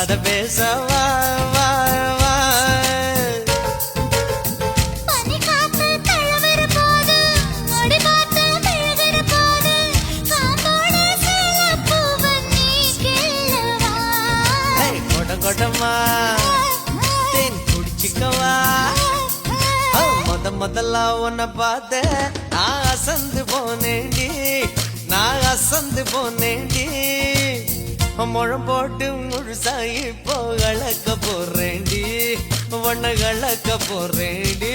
கதை பேச வா வா வா கொடமா தேன் குடிச்சிக்கவா முதல்ல உன்னை பார்த்த நான் அசந்து போனேண்டி நான் அசந்து போனேண்டி முழம் போட்டு முழுசாயி போ கலக்க போறேண்டி ஒன்ன கலக்க போறேண்டி